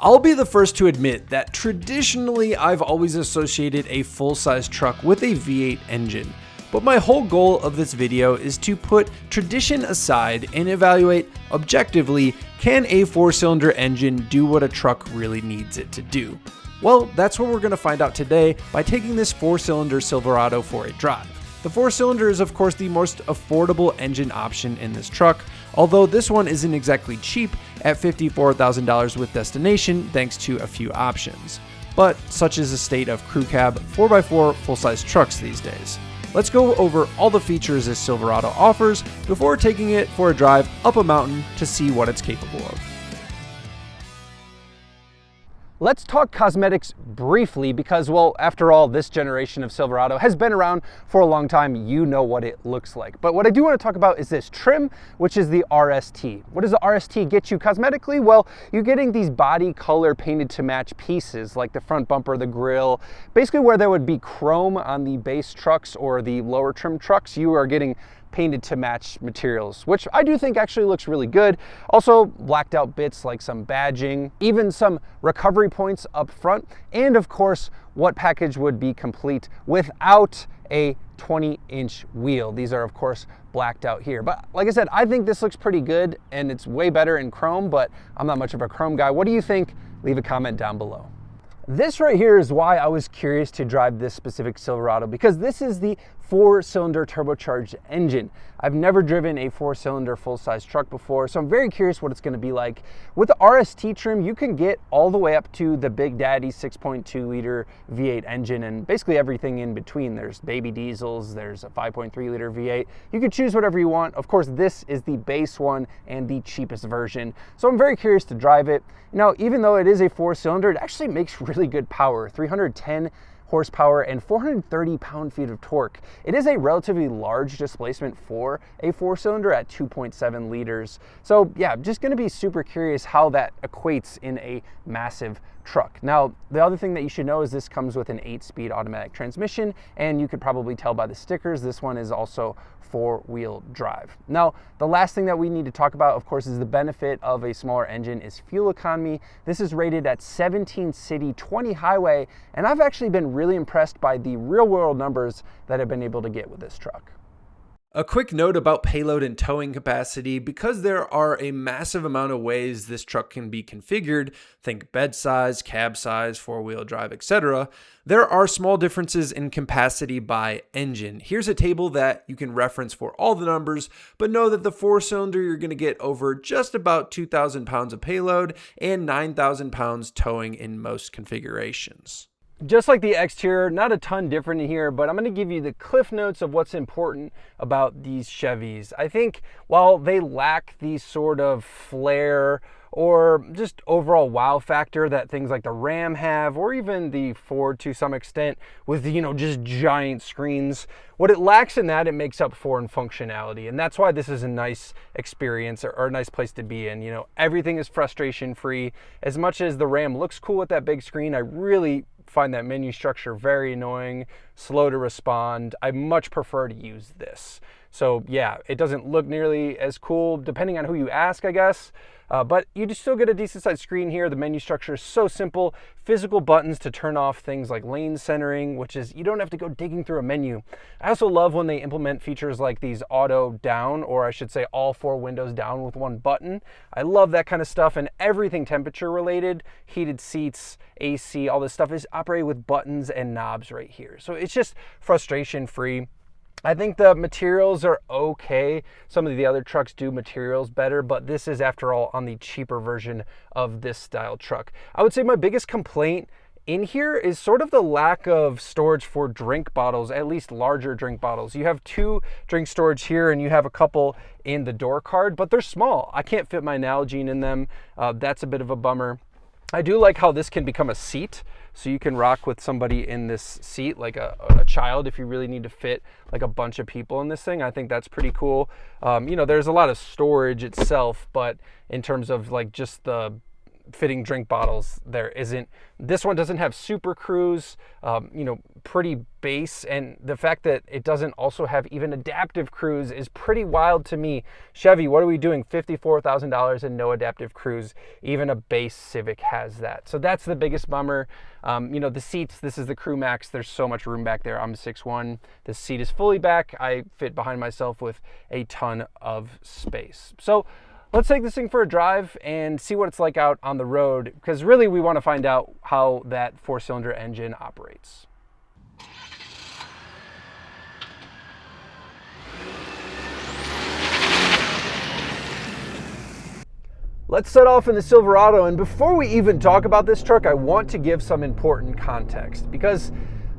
I'll be the first to admit that traditionally I've always associated a full-size truck with a V8 engine, but my whole goal of this video is to put tradition aside and evaluate objectively, can a 4-cylinder engine do what a truck really needs it to do? Well, that's what we're going to find out today by taking this 4-cylinder Silverado for a drive. The 4-cylinder is of course the most affordable engine option in this truck, although this one isn't exactly cheap at $54,000 with destination thanks to a few options. But such is the state of crew cab 4x4 full-size trucks these days. Let's go over all the features this Silverado offers before taking it for a drive up a mountain to see what it's capable of. Let's talk cosmetics briefly because, well, after all, this generation of Silverado has been around for a long time. You know what it looks like. But what I do want to talk about is this trim, which is the RST. What does the RST get you cosmetically? Well, you're getting these body color painted to match pieces like the front bumper, the grille. Basically where there would be chrome on the base trucks or the lower trim trucks, you are getting painted to match materials, which I do think actually looks really good. Also blacked out bits like some badging, even some recovery points up front, and of course, what package would be complete without a 20-inch wheel? These are of course blacked out here. But like I said, I think this looks pretty good and it's way better in chrome, but I'm not much of a chrome guy. What do you think? Leave a comment down below. This right here is why I was curious to drive this specific Silverado, because this is the 4-cylinder turbocharged engine. I've never driven a 4-cylinder full-size truck before, so I'm very curious what it's going to be like. With the RST trim, you can get all the way up to the Big Daddy 6.2 liter V8 engine and basically everything in between. There's baby diesels, there's a 5.3 liter V8. You can choose whatever you want. Of course, this is the base one and the cheapest version. So I'm very curious to drive it. Now, even though it is a 4-cylinder, it actually makes really good power, 310 horsepower and 430 pound-feet of torque. It is a relatively large displacement for a 4-cylinder at 2.7 liters. So yeah, I'm just gonna be super curious how that equates in a massive truck. Now, the other thing that you should know is this comes with an 8-speed automatic transmission, and you could probably tell by the stickers, this one is also 4-wheel drive. Now, the last thing that we need to talk about, of course, is the benefit of a smaller engine is fuel economy. This is rated at 17 city, 20 highway, and I've actually been really impressed by the real-world numbers that I've been able to get with this truck. A quick note about payload and towing capacity: because there are a massive amount of ways this truck can be configured, think bed size, cab size, 4-wheel drive, etc., there are small differences in capacity by engine. Here's a table that you can reference for all the numbers, but know that the 4-cylinder you're going to get over just about 2,000 pounds of payload and 9,000 pounds towing in most configurations. Just like the exterior, not a ton different in here, but I'm going to give you the cliff notes of what's important about these Chevys. I think while they lack the sort of flair or just overall wow factor that things like the Ram have, or even the Ford to some extent with, just giant screens, what it lacks in that, it makes up for in functionality. And that's why this is a nice experience or a nice place to be in. Everything is frustration free. As much as the Ram looks cool with that big screen, I really find that menu structure very annoying, slow to respond. I much prefer to use this. So yeah, it doesn't look nearly as cool depending on who you ask, I guess. But you just still get a decent sized screen here. The menu structure is so simple. Physical buttons to turn off things like lane centering, which is, you don't have to go digging through a menu. I also love when they implement features like these auto down, or I should say all 4 windows down with one button. I love that kind of stuff, and everything temperature related, heated seats, AC, all this stuff is operated with buttons and knobs right here. So it's just frustration free. I think the materials are okay. Some of the other trucks do materials better, but this is, after all, on the cheaper version of this style truck. I would say my biggest complaint in here is sort of the lack of storage for drink bottles, at least larger drink bottles. You have 2 drink storage here and you have a couple in the door card, but they're small. I can't fit my Nalgene in them. That's a bit of a bummer. I do like how this can become a seat, so you can rock with somebody in this seat, like a child, if you really need to fit like a bunch of people in this thing. I think that's pretty cool. There's a lot of storage itself, but in terms of like just the fitting drink bottles, there isn't. This one doesn't have Super Cruise, pretty base, and the fact that it doesn't also have even adaptive cruise is pretty wild to me. Chevy, what are we doing? $54,000 and no adaptive cruise. Even a base Civic has that. So that's the biggest bummer. The seats, this is the Crew Max. There's so much room back there. I'm 6'1". The seat is fully back. I fit behind myself with a ton of space. So let's take this thing for a drive and see what it's like out on the road, because really we want to find out how that 4-cylinder engine operates. Let's set off in the Silverado, and before we even talk about this truck, I want to give some important context, because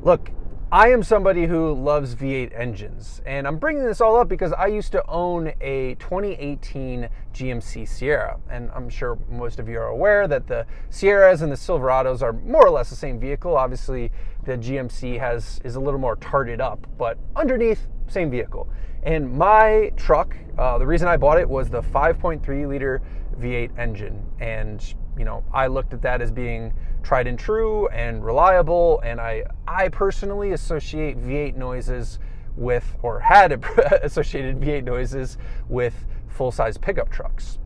look, I am somebody who loves V8 engines, and I'm bringing this all up because I used to own a 2018 GMC Sierra, and I'm sure most of you are aware that the Sierras and the Silverados are more or less the same vehicle. Obviously, the GMC is a little more tarted up, but underneath, same vehicle. And my truck, the reason I bought it was the 5.3 liter V8 engine, and I looked at that as being tried and true and reliable, and I personally associate V8 noises with, or had associated V8 noises with full-size pickup trucks.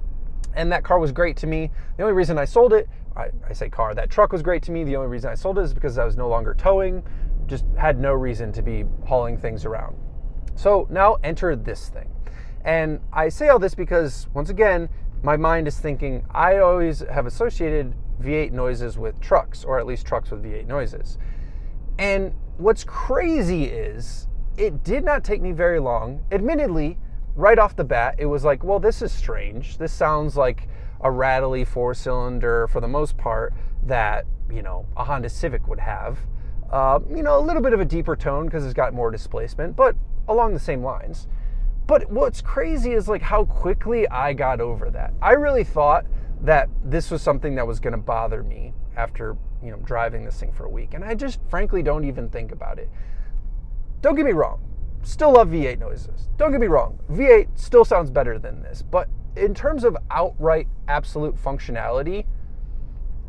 And that car was great to me. The only reason I sold it, I say car, that truck was great to me. The only reason I sold it is because I was no longer towing, just had no reason to be hauling things around. So now enter this thing. And I say all this because, once again, my mind is thinking, I always have associated V8 noises with trucks, or at least trucks with V8 noises. And what's crazy is, it did not take me very long. Admittedly, right off the bat, it was like, well, this is strange. This sounds like a rattly 4-cylinder, for the most part, that, a Honda Civic would have. A little bit of a deeper tone because it's got more displacement, but along the same lines. But what's crazy is like how quickly I got over that. I really thought that this was something that was going to bother me after, driving this thing for a week. And I just frankly don't even think about it. Don't get me wrong. Still love V8 noises. Don't get me wrong. V8 still sounds better than this. But in terms of outright absolute functionality,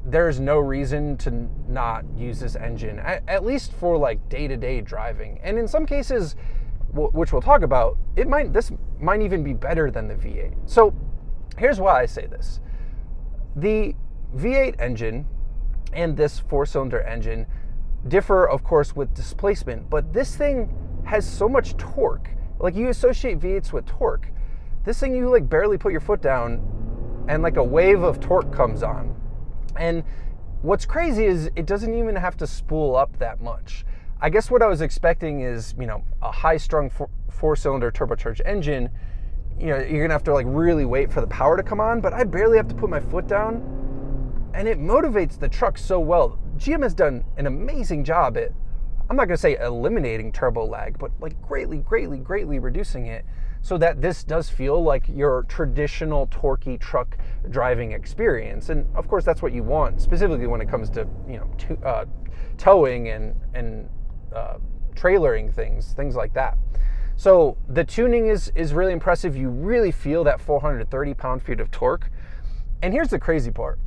there's no reason to not use this engine, at least for like day-to-day driving. And in some cases, which we'll talk about, this might even be better than the V8. So here's why I say this. The V8 engine and this 4-cylinder engine differ, of course, with displacement, but this thing has so much torque. Like, you associate V8s with torque. This thing, you like barely put your foot down and like a wave of torque comes on. And what's crazy is it doesn't even have to spool up that much. I guess what I was expecting is, a high-strung 4-cylinder turbocharged engine, you're gonna have to like really wait for the power to come on, but I barely have to put my foot down, and it motivates the truck so well. GM has done an amazing job at, I'm not gonna say eliminating turbo lag, but like greatly reducing it, so that this does feel like your traditional torquey truck driving experience. And of course, that's what you want, specifically when it comes to, towing and trailering things like that. So the tuning is really impressive. You really feel that 430 pound-feet of torque. And here's the crazy part.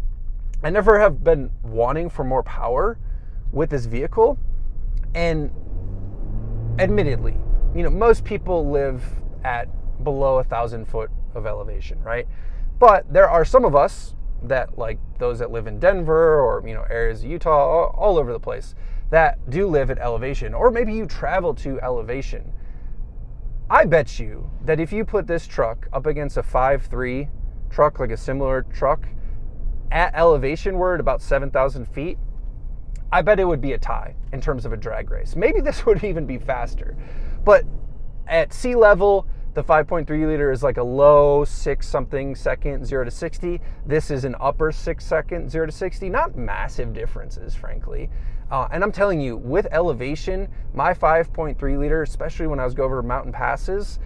I never have been wanting for more power with this vehicle. And admittedly, most people live at below 1,000 foot of elevation, right? But there are some of us that, like those that live in Denver or, areas of Utah, all over the place, that do live at elevation, or maybe you travel to elevation. I bet you that if you put this truck up against a 5.3 truck, like a similar truck, at elevation, we're at about 7,000 feet, I bet it would be a tie in terms of a drag race. Maybe this would even be faster. But at sea level, the 5.3 liter is like a low 6-something second 0 to 60. This is an upper 6-second 0 to 60. Not massive differences, frankly. And I'm telling you, with elevation, my 5.3 liter, especially when I was going over mountain passes,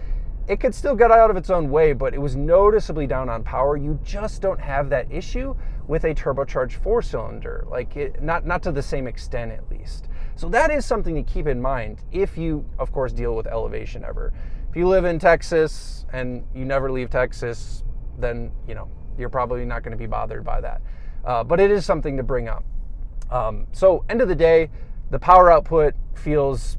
it could still get out of its own way, but it was noticeably down on power. You just don't have that issue with a turbocharged 4-cylinder, not to the same extent at least. So that is something to keep in mind if you, of course, deal with elevation ever. If you live in Texas and you never leave Texas, then you're probably not going to be bothered by that. but it is something to bring up. So end of the day, the power output feels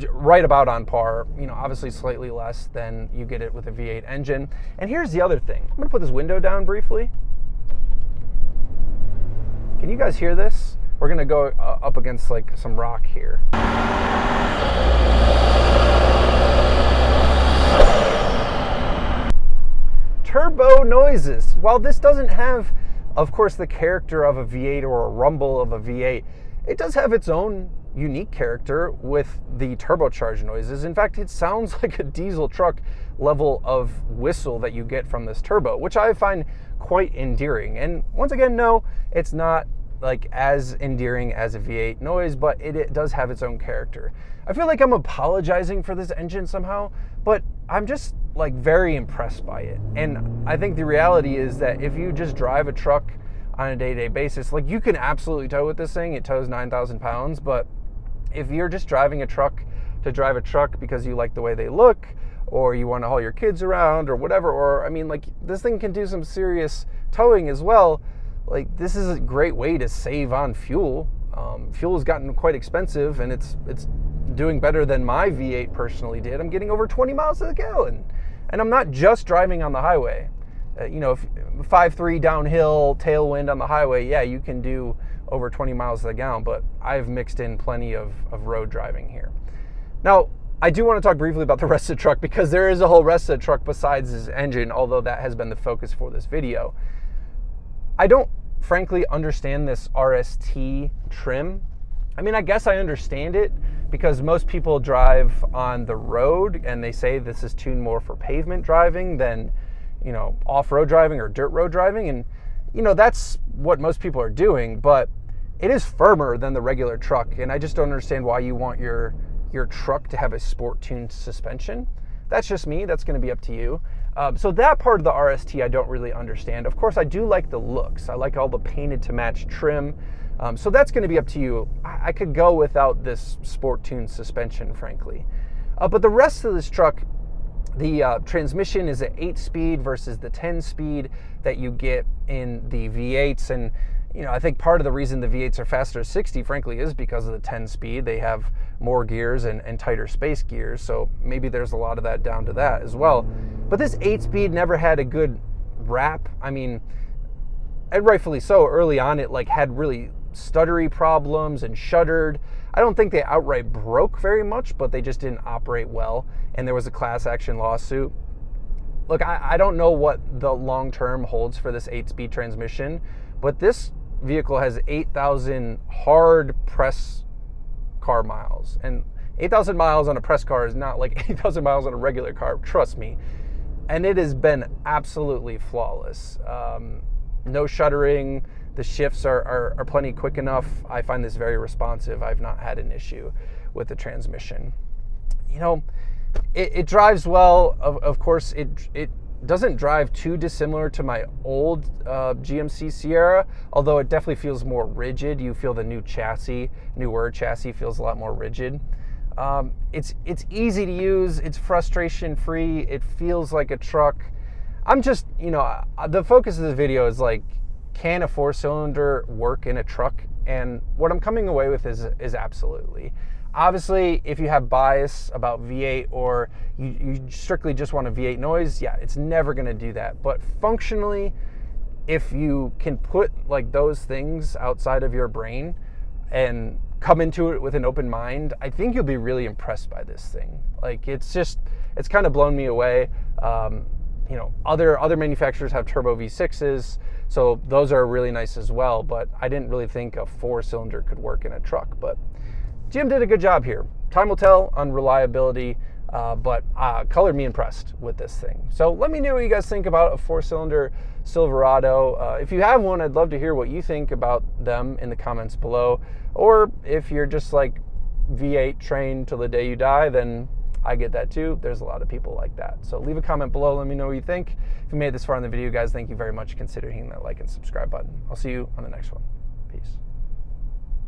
right about on par, obviously slightly less than you get it with a V8 engine. And here's the other thing. I'm gonna put this window down briefly. Can you guys hear this? We're gonna go up against like some rock here. Turbo noises. While this doesn't have, of course, the character of a V8 or a rumble of a V8, it does have its own unique character with the turbocharged noises. In fact, it sounds like a diesel truck level of whistle that you get from this turbo, which I find quite endearing. And once again, no, it's not like as endearing as a V8 noise, but it does have its own character. I feel like I'm apologizing for this engine somehow, but I'm just like very impressed by it. And I think the reality is that if you just drive a truck on a day-to-day basis, like you can absolutely tow with this thing. It tows 9,000 pounds, but if you're just driving a truck to drive a truck because you like the way they look, or you want to haul your kids around or whatever, or I mean, like this thing can do some serious towing as well. Like this is a great way to save on fuel. Fuel has gotten quite expensive, and it's doing better than my V8 personally did. I'm getting over 20 miles to the gallon, and I'm not just driving on the highway. If 5.3 downhill, tailwind on the highway, yeah, you can do over 20 miles to the gallon, but I've mixed in plenty of road driving here. Now, I do want to talk briefly about the rest of the truck, because there is a whole rest of the truck besides this engine, although that has been the focus for this video. I don't frankly understand this RST trim. I mean, I guess I understand it because most people drive on the road and they say this is tuned more for pavement driving than, off-road driving or dirt road driving. And, that's what most people are doing, but it is firmer than the regular truck. And I just don't understand why you want your truck to have a sport tuned suspension. That's just me. That's going to be up to you. So that part of the RST I don't really understand. Of course, I do like the looks. I like all the painted to match trim. So that's going to be up to you. I could go without this sport tuned suspension, frankly. But the rest of this truck, the transmission is an 8-speed versus the 10-speed that you get in the V8s. And I think part of the reason the V8s are faster at 60, frankly, is because of the 10-speed. They have more gears and tighter space gears, so maybe there's a lot of that down to that as well. But this 8-speed never had a good rap. I mean, and rightfully so. Early on, it had really stuttery problems and shuddered. I don't think they outright broke very much, but they just didn't operate well, and there was a class action lawsuit. Look, I don't know what the long term holds for this 8-speed transmission, but this vehicle has 8,000 hard press car miles, and 8,000 miles on a press car is not like 8,000 miles on a regular car, trust me. And it has been absolutely flawless. No shuddering. The shifts are plenty quick enough. I find this very responsive. I've not had an issue with the transmission. It drives well. Of course, it doesn't drive too dissimilar to my old GMC Sierra, although it definitely feels more rigid. You feel the newer chassis feels a lot more rigid. It's easy to use. It's frustration free. It feels like a truck. I'm just, the focus of this video is can a 4-cylinder work in a truck? And what I'm coming away with is absolutely. Obviously, if you have bias about V8 or you strictly just want a V8 noise, yeah, it's never going to do that. But functionally, if you can put those things outside of your brain and come into it with an open mind, I think you'll be really impressed by this thing. It's kind of blown me away. Other manufacturers have turbo V6s, so those are really nice as well, but I didn't really think a 4-cylinder could work in a truck. But GM did a good job here. Time will tell on reliability, but colored me impressed with this thing. So let me know what you guys think about a 4-cylinder Silverado. If you have one, I'd love to hear what you think about them in the comments below. Or if you're just V8 trained till the day you die, then I get that too. There's a lot of people like that. So leave a comment below. Let me know what you think. If you made it this far in the video, guys, thank you very much. Consider hitting that like and subscribe button. I'll see you on the next one. Peace.